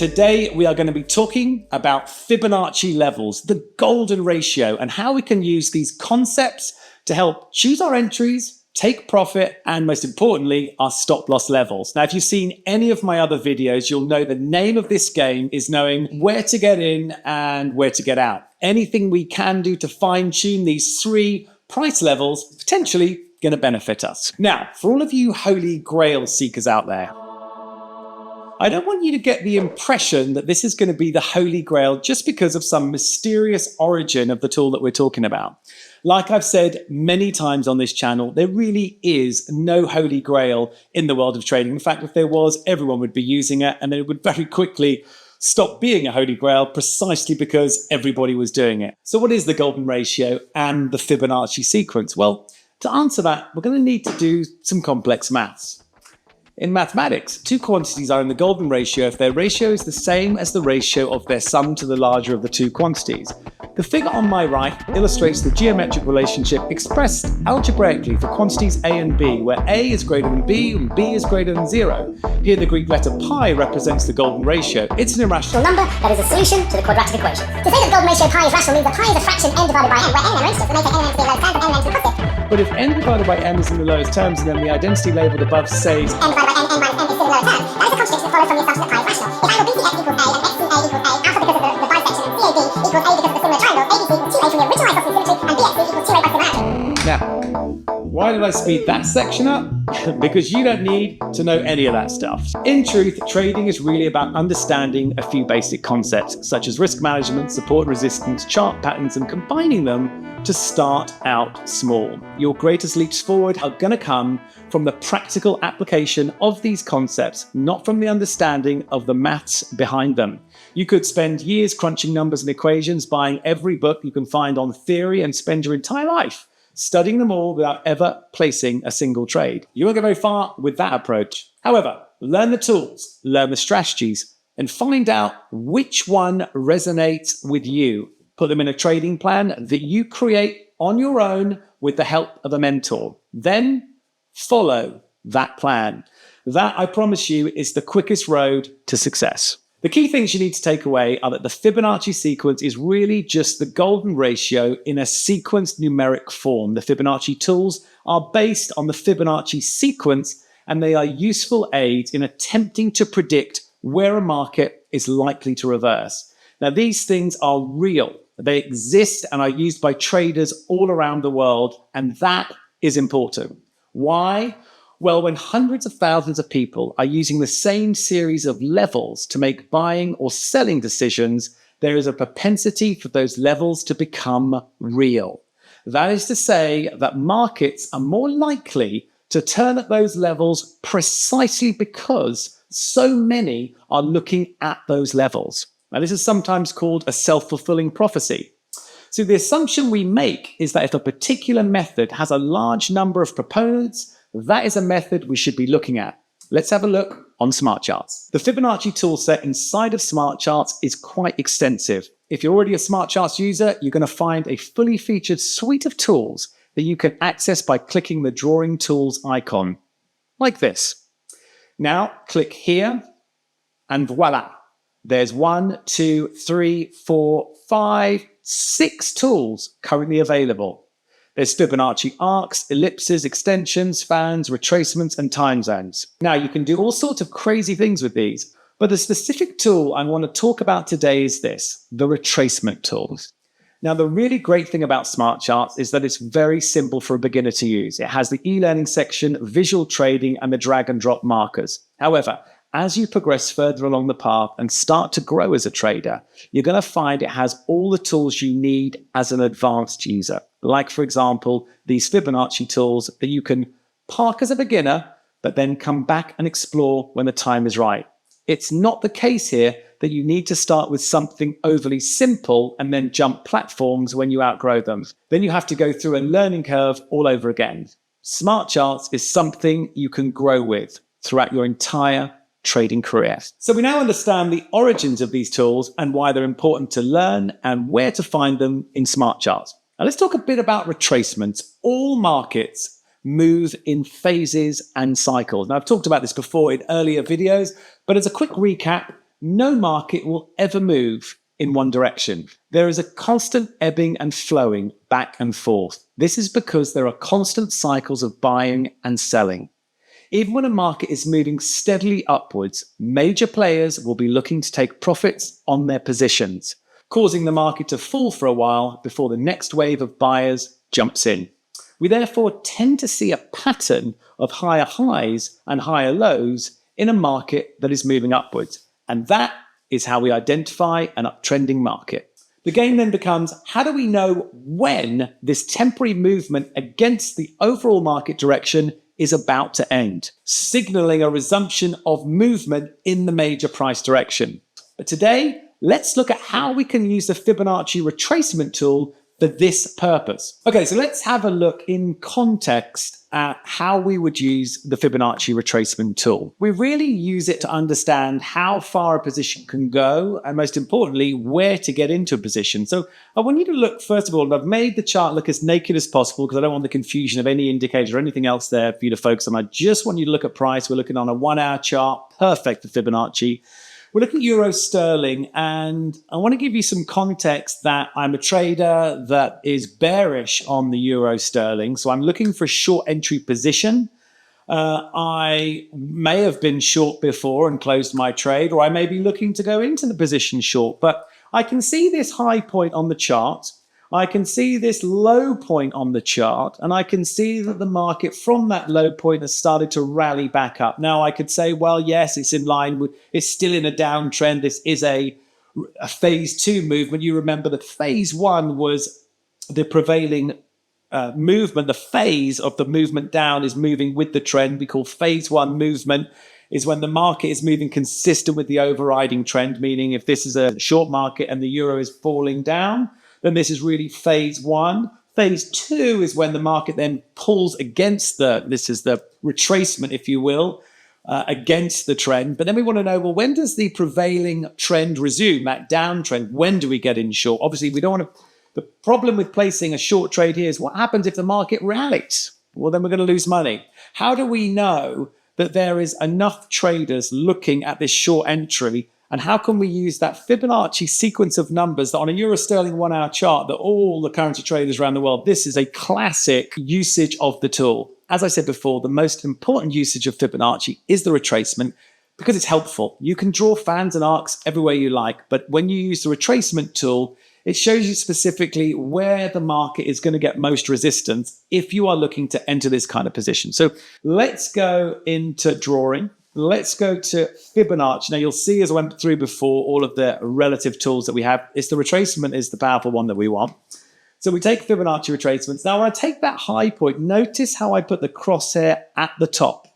Today, we are going to be talking about Fibonacci levels, the golden ratio, and how we can use these concepts to help choose our entries, take profit, and most importantly, our stop loss levels. Now, if you've seen any of my other videos, you'll know the name of this game is knowing where to get in and where to get out. Anything we can do to fine tune these three price levels potentially going to benefit us. Now, for all of you holy grail seekers out there, I don't want you to get the impression that this is going to be the holy grail just because of some mysterious origin of the tool that we're talking about. Like I've said many times on this channel, there really is no holy grail in the world of trading. In fact, if there was, everyone would be using it, and then it would very quickly stop being a holy grail precisely because everybody was doing it. So what is the golden ratio and the Fibonacci sequence? Well, to answer that, we're going to need to do some complex maths. In mathematics, two quantities are in the golden ratio if their ratio is the same as the ratio of their sum to the larger of the two quantities. The figure on my right illustrates the geometric relationship expressed algebraically for quantities A and B, where A is greater than B and B is greater than 0. Here the Greek letter pi represents the golden ratio. It's an irrational number that is a solution to the quadratic equation. To say that the golden ratio pi is rational means that pi is a fraction n divided by n, where n are integers, and they take n to be lowest terms and n to be positive. But if n divided by m is in the lowest terms, and then the identity labelled above says n divided by n minus n is still the lowest term, that is a contradiction that follows from the assumption that pi is rational. If angle BCX equals A and XCA equals A, alpha because of the bisection and CAB equals A because of the similar triangle, ABC equals 2A from the original isosceles symmetry, and BXC equals 2A by Fibonacci. Now, why did I speed that section up? Because you don't need to know any of that stuff. In truth, trading is really about understanding a few basic concepts, such as risk management, support resistance, chart patterns, and combining them to start out small. Your greatest leaps forward are going to come from the practical application of these concepts, not from the understanding of the maths behind them. You could spend years crunching numbers and equations, buying every book you can find on theory, and spend your entire life studying them all without ever placing a single trade. You won't go very far with that approach. However, learn the tools, learn the strategies, and find out which one resonates with you. Put them in a trading plan that you create on your own with the help of a mentor. Then follow that plan. That, I promise you, is the quickest road to success. The key things you need to take away are that the Fibonacci sequence is really just the golden ratio in a sequenced numeric form. The Fibonacci tools are based on the Fibonacci sequence, and they are useful aids in attempting to predict where a market is likely to reverse. Now, these things are real. They exist and are used by traders all around the world, and that is important. Why? Well, when hundreds of thousands of people are using the same series of levels to make buying or selling decisions, there is a propensity for those levels to become real. That is to say that markets are more likely to turn at those levels precisely because so many are looking at those levels. Now, this is sometimes called a self-fulfilling prophecy. So the assumption we make is that if a particular method has a large number of proponents, that is a method we should be looking at. Let's have a look on smart charts. The Fibonacci toolset inside of smart charts is quite extensive. If you're already a smart charts user, you're going to find a fully featured suite of tools that you can access by clicking the drawing tools icon, like this. Now click here and voila. There's 1, 2, 3, 4, 5, 6 tools currently available. There's Fibonacci arcs, ellipses, extensions, fans, retracements, and time zones. Now, you can do all sorts of crazy things with these, but the specific tool I want to talk about today is this, the retracement tools. Now, the really great thing about smart charts is that it's very simple for a beginner to use. It has the e-learning section, visual trading, and the drag and drop markers. However, as you progress further along the path and start to grow as a trader, you're going to find it has all the tools you need as an advanced user. Like, for example, these Fibonacci tools that you can park as a beginner, but then come back and explore when the time is right. It's not the case here that you need to start with something overly simple and then jump platforms when you outgrow them. Then you have to go through a learning curve all over again. Smart charts is something you can grow with throughout your entire trading career. So we now understand the origins of these tools and why they're important to learn and where to find them in smart charts. Now let's talk a bit about retracements. All markets move in phases and cycles. Now I've talked about this before in earlier videos, but as a quick recap, no market will ever move in one direction. There is a constant ebbing and flowing back and forth. This is because there are constant cycles of buying and selling. Even when a market is moving steadily upwards, major players will be looking to take profits on their positions, causing the market to fall for a while before the next wave of buyers jumps in. We therefore tend to see a pattern of higher highs and higher lows in a market that is moving upwards. And that is how we identify an uptrending market. The game then becomes, how do we know when this temporary movement against the overall market direction is about to end, signaling a resumption of movement in the major price direction. But today, let's look at how we can use the Fibonacci Retracement tool for this purpose. Okay, so let's have a look in context at how we would use the Fibonacci Retracement tool. We really use it to understand how far a position can go, and most importantly, where to get into a position. So I want you to look, first of all, and I've made the chart look as naked as possible because I don't want the confusion of any indicator or anything else there for you to focus on. I just want you to look at price. We're looking on a 1 hour chart, perfect for Fibonacci. We're looking at euro sterling, and I want to give you some context that I'm a trader that is bearish on the euro sterling. So I'm looking for a short entry position. I may have been short before and closed my trade, or I may be looking to go into the position short. But I can see this high point on the chart. I can see this low point on the chart, and I can see that the market from that low point has started to rally back up. Now, I could say, well, yes, it's in line with, it's still in a downtrend. This is a phase 2 movement. You remember that phase 1 was the prevailing movement. The phase of the movement down is moving with the trend. We call phase 1 movement is when the market is moving consistent with the overriding trend, meaning if this is a short market and the euro is falling down, then this is really phase 1. Phase 2 is when the market then pulls against this is the retracement, if you will, against the trend. But then we want to know, well, when does the prevailing trend resume, that downtrend? When do we get in short? Obviously, we don't want to, the problem with placing a short trade here is what happens if the market rallies? Well, then we're going to lose money. How do we know that there is enough traders looking at this short entry? And how can we use that Fibonacci sequence of numbers that on a euro sterling 1 hour chart that all the currency traders around the world, this is a classic usage of the tool. As I said before, the most important usage of Fibonacci is the retracement because it's helpful. You can draw fans and arcs everywhere you like, but when you use the retracement tool, it shows you specifically where the market is going to get most resistance if you are looking to enter this kind of position. So let's go into drawing. Let's go to Fibonacci. Now you'll see, as I went through before, all of the relative tools that we have. It's the retracement is the powerful one that we want. So we take Fibonacci retracements. Now when I take that high point, notice how I put the crosshair at the top.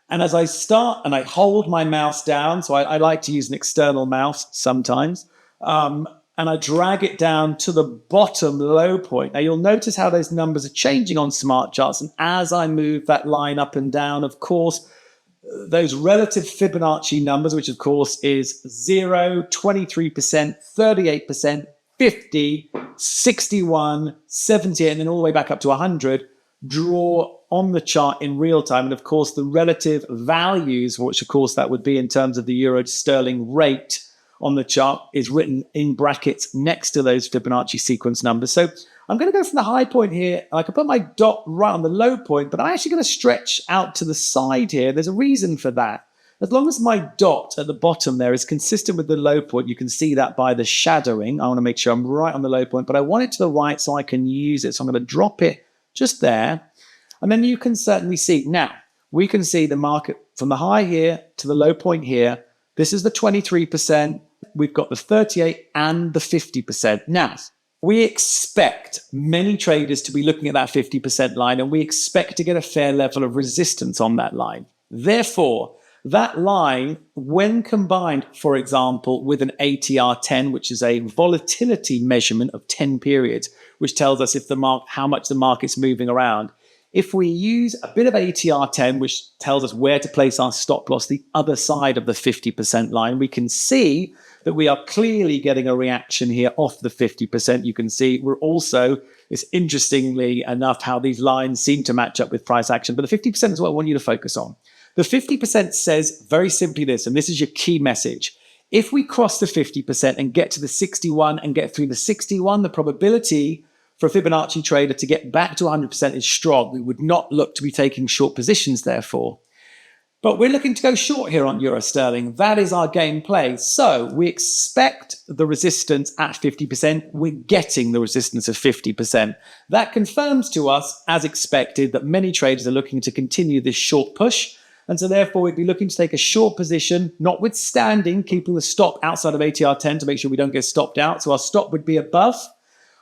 And as I start and I hold my mouse down, so I like to use an external mouse sometimes, and I drag it down to the bottom low point. Now you'll notice how those numbers are changing on smart charts. And as I move that line up and down, of course, those relative Fibonacci numbers, which of course is 0, 23%, 38%, 50, 61, 78, and then all the way back up to 100, draw on the chart in real time. And of course, the relative values, which of course that would be in terms of the euro sterling rate on the chart, is written in brackets next to those Fibonacci sequence numbers. So I'm going to go from the high point here. I can put my dot right on the low point, but I'm actually going to stretch out to the side here. There's a reason for that. As long as my dot at the bottom there is consistent with the low point, you can see that by the shadowing. I want to make sure I'm right on the low point, but I want it to the right so I can use it. So I'm going to drop it just there. And then you can certainly see. Now, we can see the market from the high here to the low point here. This is the 23%. We've got the 38 and the 50%. Now, we expect many traders to be looking at that 50% line, and we expect to get a fair level of resistance on that line. Therefore, that line, when combined, for example, with an ATR 10, which is a volatility measurement of 10 periods, which tells us if how much the market's moving around. If we use a bit of ATR 10, which tells us where to place our stop loss, the other side of the 50% line, we can see that we are clearly getting a reaction here off the 50%. You can see we're also, it's interestingly enough how these lines seem to match up with price action, but the 50% is what I want you to focus on. The 50% says very simply this, and this is your key message. If we cross the 50% and get to the 61 and get through the 61, the probability for a Fibonacci trader to get back to 100% is strong. We would not look to be taking short positions, therefore. But we're looking to go short here on Euro Sterling. That is our game play. So we expect the resistance at 50%. We're getting the resistance of 50%. That confirms to us, as expected, that many traders are looking to continue this short push. And so therefore, we'd be looking to take a short position, notwithstanding keeping the stop outside of ATR 10 to make sure we don't get stopped out. So our stop would be above,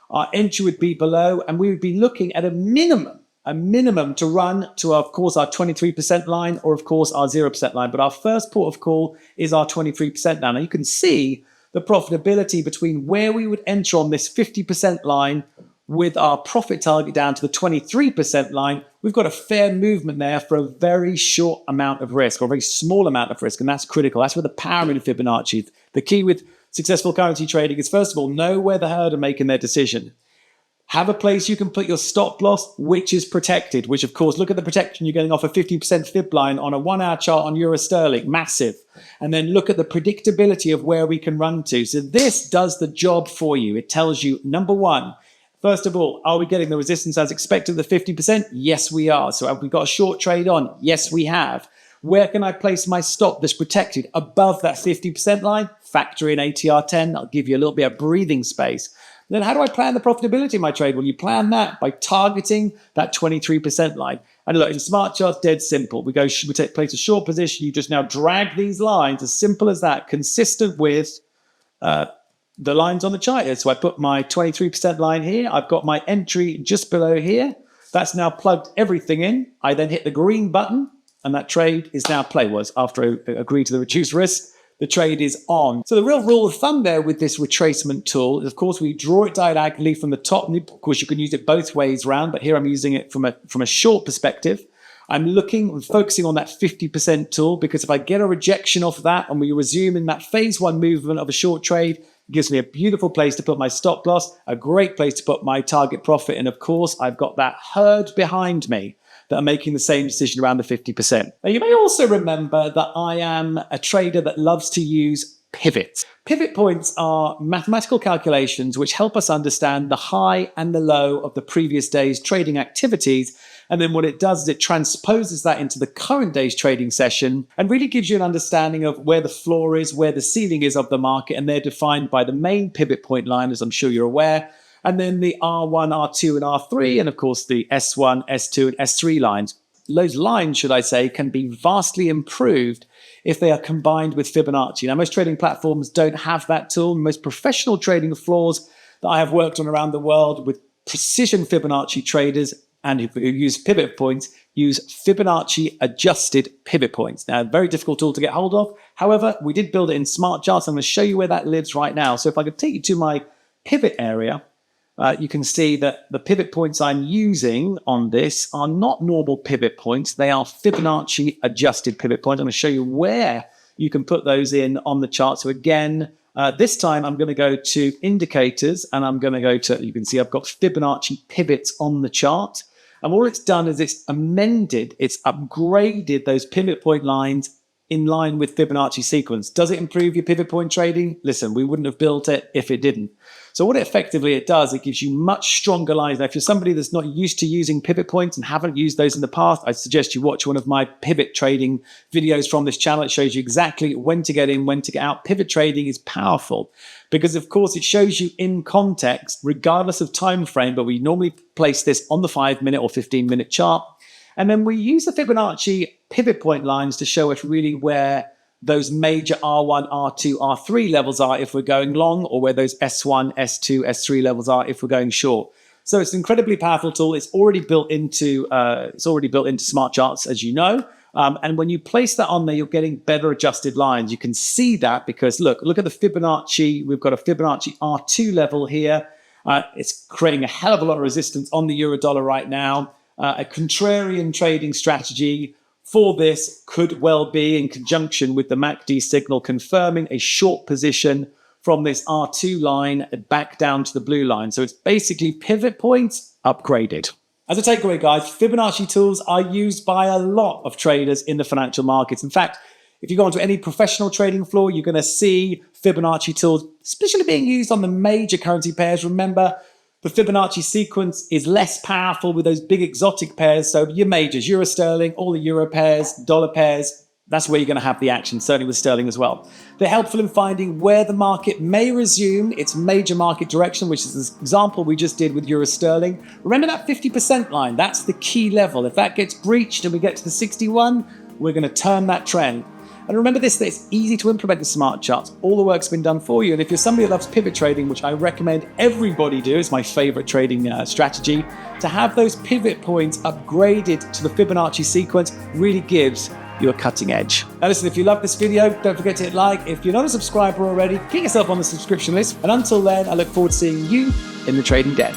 our entry would be below, and we would be looking at a minimum to run to, of course, our 23% line or, of course, our 0% line. But our first port of call is our 23% line. Now, you can see the profitability between where we would enter on this 50% line with our profit target down to the 23% line. We've got a fair movement there for a very short amount of risk, or a very small amount of risk, and that's critical. That's where the power in Fibonacci. The key with successful currency trading is, first of all, know where the herd are making their decision. Have a place you can put your stop loss, which is protected, which, of course, look at the protection you're getting off a 50% fib line on a 1 hour chart on Euro Sterling, massive. And then look at the predictability of where we can run to. So this does the job for you. It tells you, number one, first of all, are we getting the resistance as expected, the 50%? Yes, we are. So have we got a short trade on? Yes, we have. Where can I place my stop that's protected above that 50% line? Factor in ATR 10. That'll give you a little bit of breathing space. Then how do I plan the profitability of my trade? Well, you plan that by targeting that 23% line. And look, in smart charts, dead simple. We place a short position. You just now drag these lines, as simple as that, consistent with the lines on the chart here. So I put my 23% line here. I've got my entry just below here. That's now plugged everything in. I then hit the green button, and that trade is now play. Was after I agree to the reduced risk, the trade is on. So the real rule of thumb there with this retracement tool is, of course, we draw it diagonally from the top. And of course, you can use it both ways round, but here I'm using it from a short perspective. I'm focusing on that 50% tool, because if I get a rejection off that and we resume in that phase one movement of a short trade, it gives me a beautiful place to put my stop loss, a great place to put my target profit. And of course, I've got that herd behind me that are making the same decision around the 50%. Now, you may also remember that I am a trader that loves to use pivots. Pivot points are mathematical calculations which help us understand the high and the low of the previous day's trading activities. And then what it does is it transposes that into the current day's trading session and really gives you an understanding of where the floor is, where the ceiling is of the market. And they're defined by the main pivot point line, as I'm sure you're aware. And then the R1, R2, and R3, and of course the S1, S2, and S3 lines. Those lines, should I say, can be vastly improved if they are combined with Fibonacci. Now, most trading platforms don't have that tool. Most professional trading floors that I have worked on around the world with precision Fibonacci traders and who use pivot points use Fibonacci adjusted pivot points. Now, very difficult tool to get hold of. However, we did build it in smart charts. I'm going to show you where that lives right now. So if I could take you to my pivot area, you can see that the pivot points I'm using on this are not normal pivot points. They are Fibonacci adjusted pivot points. I'm going to show you where you can put those in on the chart. So again, this time I'm going to go to indicators, and I'm going to go to, you can see I've got Fibonacci pivots on the chart. And all it's done is it's amended, it's upgraded those pivot point lines in line with Fibonacci Sequence. Does it improve your pivot point trading? Listen, we wouldn't have built it if it didn't. So what it does, it gives you much stronger lines. Now, if you're somebody that's not used to using pivot points and haven't used those in the past, I suggest you watch one of my pivot trading videos from this channel. It shows you exactly when to get in, when to get out. Pivot trading is powerful because, of course, it shows you in context, regardless of time frame, but we normally place this on the 5-minute or 15-minute chart. And then we use the Fibonacci pivot point lines to show us really where those major R1, R2, R3 levels are if we're going long, or where those S1, S2, S3 levels are if we're going short. So it's an incredibly powerful tool. It's already built into smart charts, as you know. And when you place that on there, you're getting better adjusted lines. You can see that because look at the Fibonacci. We've got a Fibonacci R2 level here. It's creating a hell of a lot of resistance on the euro dollar right now. A contrarian trading strategy for this could well be in conjunction with the MACD signal confirming a short position from this R2 line back down to the blue line. So it's basically pivot points upgraded. As a takeaway, guys, Fibonacci tools are used by a lot of traders in the financial markets. In fact, if you go onto any professional trading floor, you're going to see Fibonacci tools, especially being used on the major currency pairs. Remember, the Fibonacci sequence is less powerful with those big exotic pairs. So your majors, euro sterling, all the euro pairs, dollar pairs, that's where you're going to have the action, certainly with sterling as well. They're helpful in finding where the market may resume its major market direction, which is the example we just did with euro sterling. Remember that 50% line, that's the key level. If that gets breached and we get to the 61, we're going to turn that trend. And remember this, that it's easy to implement the smart charts. All the work's been done for you. And if you're somebody who loves pivot trading, which I recommend everybody do, it's my favorite trading strategy, to have those pivot points upgraded to the Fibonacci sequence really gives you a cutting edge. Now listen, if you love this video, don't forget to hit like. If you're not a subscriber already, get yourself on the subscription list. And until then, I look forward to seeing you in the trading den.